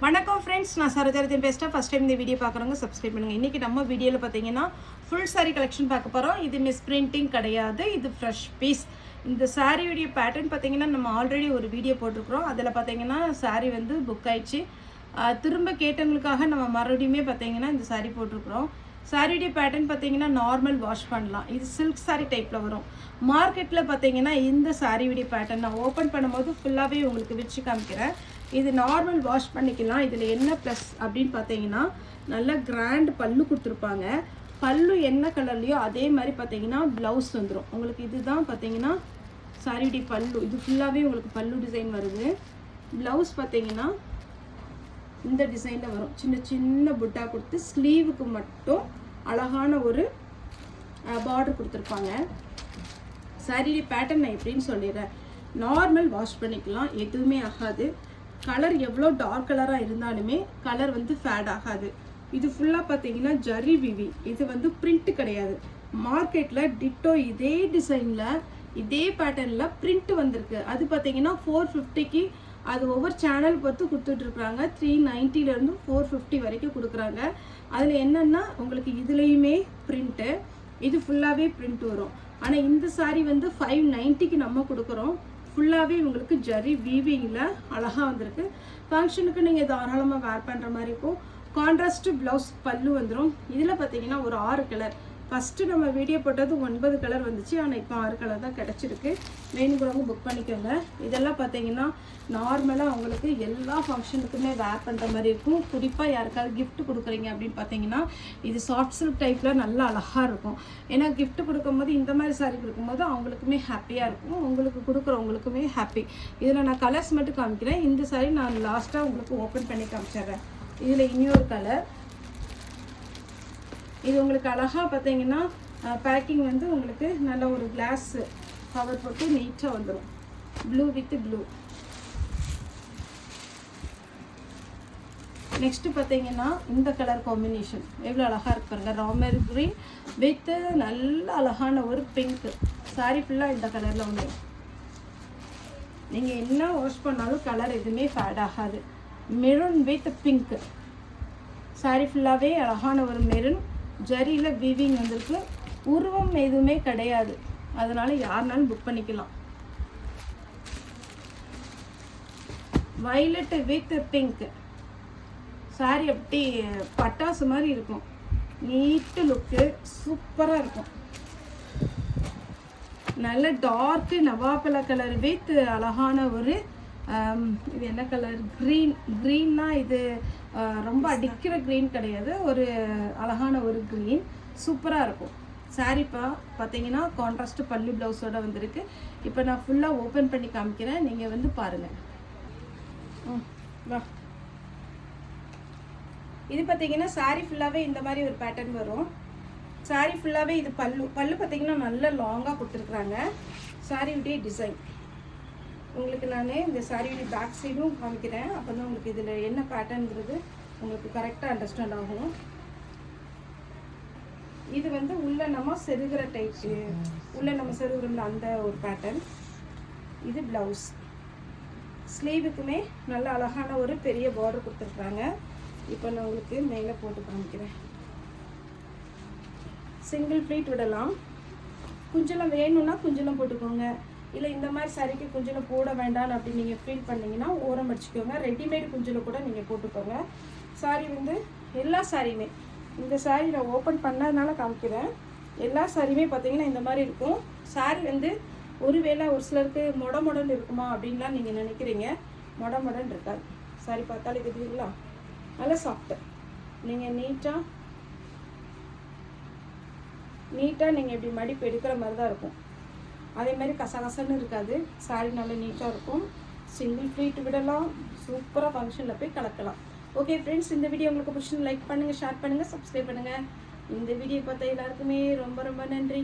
வணக்கம் ஃப்ரெண்ட்ஸ், நான் சரோஜாரத்தின் பேஸ்ட்டாக ஃபஸ்ட் டைம் இந்த வீடியோ பார்க்குறவங்க சப்ஸ்கிரைப் பண்ணுங்கள். இன்றைக்கி நம்ம வீடியோவில் பார்த்தீங்கன்னா ஃபுல் சாரீ கலெக்ஷன் பார்க்க போகிறோம். இது மிஸ் பிரிண்டிங் கிடையாது, இது ஃப்ரெஷ் பீஸ். இந்த சாரியுடைய பேட்டர்ன் பார்த்தீங்கன்னா நம்ம ஆல்ரெடி ஒரு வீடியோ போட்டிருக்கிறோம். அதில் பார்த்தீங்கன்னா சாரீ வந்து புக் ஆயிடுச்சு. திரும்ப கேட்டவங்களுக்காக நம்ம மறுபடியுமே பார்த்தீங்கன்னா இந்த சாரீ போட்டிருக்கிறோம். சாரியுடைய பேட்டர்ன் பார்த்தீங்கன்னா நார்மல் வாஷ் பண்ணலாம். இது சில்க் சாரீ டைப்பில் வரும். மார்க்கெட்டில் பார்த்தீங்கன்னா இந்த சாரியுடைய பேட்டர்ன் நான் ஓப்பன் பண்ணும்போது ஃபுல்லாகவே உங்களுக்கு வச்சு காமிக்கிறேன். இது நார்மல் வாஷ் பண்ணிக்கலாம். இதில் என்ன ப்ளஸ் அப்படின்னு பார்த்தீங்கன்னா நல்ல கிராண்ட் பல்லு கொடுத்துருப்பாங்க. பல்லு என்ன கலர்லையோ அதே மாதிரி பார்த்தீங்கன்னா ப்ளவுஸ் வந்துடும் உங்களுக்கு. இதுதான் பார்த்தீங்கன்னா சாரியுடைய பல்லு. இது ஃபுல்லாகவே உங்களுக்கு பல்லு டிசைன் வருது. ப்ளவுஸ் பார்த்தீங்கன்னா இந்த டிசைனில் வரும். சின்ன சின்ன புட்டா கொடுத்து ஸ்லீவுக்கு மட்டும் அழகான ஒரு பார்டர் கொடுத்துருப்பாங்க. சாரியுடைய பேட்டர்ன் நான் எப்படின்னு சொல்லிடுறேன். நார்மல் வாஷ் பண்ணிக்கலாம், எதுவுமே ஆகாது. கலர் எவ்வளோ டார்க் கலராக இருந்தாலுமே கலர் வந்து ஃபேட் ஆகாது. இது ஃபுல்லாக பார்த்தீங்கன்னா ஜரி விவி. இது வந்து பிரிண்ட் கிடையாது. மார்க்கெட்டில் டிட்டோ இதே டிசைனில் இதே பேட்டர்னில் பிரிண்ட் வந்திருக்கு. அது பார்த்தீங்கன்னா 450க்கு அது ஒவ்வொரு சேனல் பார்த்து கொடுத்துட்ருக்குறாங்க. 390லேருந்து 450 வரைக்கும் கொடுக்குறாங்க. அதில் என்னென்னா உங்களுக்கு இதுலேயுமே பிரிண்ட்டு, இது ஃபுல்லாகவே பிரிண்ட் வரும். ஆனால் இந்த சாரீ வந்து 590க்கு நம்ம கொடுக்குறோம். ஃபுல்லாகவே உங்களுக்கு ஜரி வீவிங்கில் அழகாக வந்திருக்கு. ஃபங்க்ஷனுக்கு நீங்கள் தாராளமாக வேர் பண்ணுற மாதிரி இருக்கும். கான்ட்ராஸ்ட் ப்ளவுஸ் பல்லு வந்துடும். இதில் பார்த்தீங்கன்னா ஒரு 6 கலர். ஃபஸ்ட்டு நம்ம வீடியோ போட்டது 9 கலர் வந்துச்சு, ஆனால் இப்போ 6 கலர் தான் கிடச்சிருக்கு. வேணுங்கிறவங்க புக் பண்ணிக்கோங்க. இதெல்லாம் பார்த்தீங்கன்னா நார்மலாக உங்களுக்கு எல்லா ஃபங்க்ஷனுக்குமே வேர் பண்ணுற மாதிரி இருக்கும். குறிப்பாக யாருக்காவது கிஃப்ட் கொடுக்குறீங்க அப்படின்னு பார்த்தீங்கன்னா இது சாஃப்ட் சில்க் டைப்பில் நல்லா அழகாக இருக்கும். ஏன்னா கிஃப்ட் கொடுக்கும்போது இந்த மாதிரி சாரீ கொடுக்கும்போது அவங்களுக்குமே ஹாப்பியாக இருக்கும், உங்களுக்கு கொடுக்குறவங்களுக்குமே ஹாப்பி. இதில் நான் கலர்ஸ் மட்டும் காமிக்கிறேன். இந்த சாரீ நான் லாஸ்ட்டாக உங்களுக்கு ஓப்பன் பண்ணி காமிச்சிடுறேன். இதில் இன்னொரு கலர். இது உங்களுக்கு அழகாக பார்த்தீங்கன்னா பேக்கிங் வந்து உங்களுக்கு நல்ல ஒரு கிளாஸ் கவர் போட்டு நீட்டாக வந்துடும். Blue with blue. நெக்ஸ்ட்டு பார்த்தீங்கன்னா இந்த கலர் காம்பினேஷன் எவ்வளோ அழகாக இருக்கு பாருங்க. ராமர் க்ரீன் வித் நல்ல அழகான ஒரு பிங்க். சாரி ஃபுல்லாக இந்த கலரில் வந்துடும். நீங்கள் என்ன வாஷ் பண்ணாலும் கலர் எதுவுமே ஃபேட் ஆகாது. Maroon with pink. சாரி ஃபுல்லாகவே அழகான ஒரு மெரூன். ஜரியில் வீவிங் வந்திருக்கு. உருவம் எதுவுமே கிடையாது, அதனால் யாருனாலும் புக் பண்ணிக்கலாம். Violet with pink. சாரி அப்படி பட்டாசு மாதிரி இருக்கும். நீட்டு லுக்கு சூப்பராக இருக்கும். நல்ல டார்க்கு நவாப்பழ கலர் வித் அழகான ஒரு இது என்ன கலர், க்ரீன். க்ரீன்னா இது ரொம்ப அடிக்கிற க்ரீன் கிடையாது, ஒரு அழகான ஒரு க்ரீன். சூப்பராக இருக்கும். சாரீப்பா பார்த்தீங்கன்னா கான்ட்ராஸ்ட் பல்லு ப்ளவுஸோடு வந்திருக்கு. இப்போ நான் ஃபுல்லாக ஓப்பன் பண்ணி காமிக்கிறேன், நீங்கள் வந்து பாருங்கள். வா. இது பார்த்தீங்கன்னா சாரீ ஃபுல்லாகவே இந்த மாதிரி ஒரு பேட்டர்ன் வரும். சாரீ ஃபுல்லாகவே இது பல்லு. பல்லு பார்த்தீங்கன்னா நல்ல லாங்காக கொடுத்துருக்குறாங்க. சாரியுடைய டிசைன் உங்களுக்கு நான் இந்த சாரியுடைய பேக் சைடும் காமிக்கிறேன். அப்போ தான் உங்களுக்கு இதில் என்ன பேட்டர்ன்ங்கிறது உங்களுக்கு கரெக்டாக அண்டர்ஸ்டாண்ட் ஆகும். இது வந்து உள்ளே நம்ம செருகிற டைப்பு, உள்ளே நம்ம செருகிறோம்ல அந்த ஒரு பேட்டர்ன். இது ப்ளவுஸ். ஸ்லீவுக்குமே நல்ல அழகான ஒரு பெரிய பார்டர் கொடுத்துருக்குறாங்க. இப்போ நான் உங்களுக்கு மேலே போட்டு காமிக்கிறேன். சிங்கிள் ப்ளீட் விடலாம். குஞ்சலம் வேணும்னா குஞ்சலம் போட்டுக்கோங்க. இல்லை இந்த மாதிரி சாரிக்கு குஞ்சலம் போட வேண்டாம் அப்படின்னு நீங்கள் ஃபீல் பண்ணிங்கன்னா ஓரம் அடிச்சுக்கோங்க. ரெடிமேட் குஞ்சலம் கூட நீங்கள் போட்டுக்கோங்க. சாரி வந்து எல்லா சாரியுமே, இந்த சாரி நான் ஓப்பன் பண்ணதுனால காமிக்கிறேன். எல்லா சாரியுமே பார்த்தீங்கன்னா இந்த மாதிரி இருக்கும். சாரி வந்து ஒருவேளை ஒரு சிலருக்கு மொடன்னு இருக்குமா அப்படின்லாம் நீங்கள் நினைக்கிறீங்க. மொடன்னு இருக்காது. சாரி பார்த்தாலே தெரியுங்களா, நல்லா சாஃப்ட்டு. நீங்கள் நீட்டாக நீங்கள் இப்படி மடிப்பு எடுக்கிற மாதிரி தான் இருக்கும். அதே மாதிரி கசகசன்னு இருக்காது. சாரி நல்லா நீட்டாக இருக்கும். சிங்கிள் ப்ளீட் விடலாம். சூப்பராக ஃபங்க்ஷனில் போய் கலக்கலாம். ஓகே ஃப்ரெண்ட்ஸ், இந்த வீடியோ உங்களுக்கு பிடிச்சி லைக் பண்ணுங்கள், ஷேர் பண்ணுங்கள், சப்ஸ்கிரைப் பண்ணுங்கள். இந்த வீடியோ பார்த்த எல்லாருக்குமே ரொம்ப ரொம்ப நன்றி.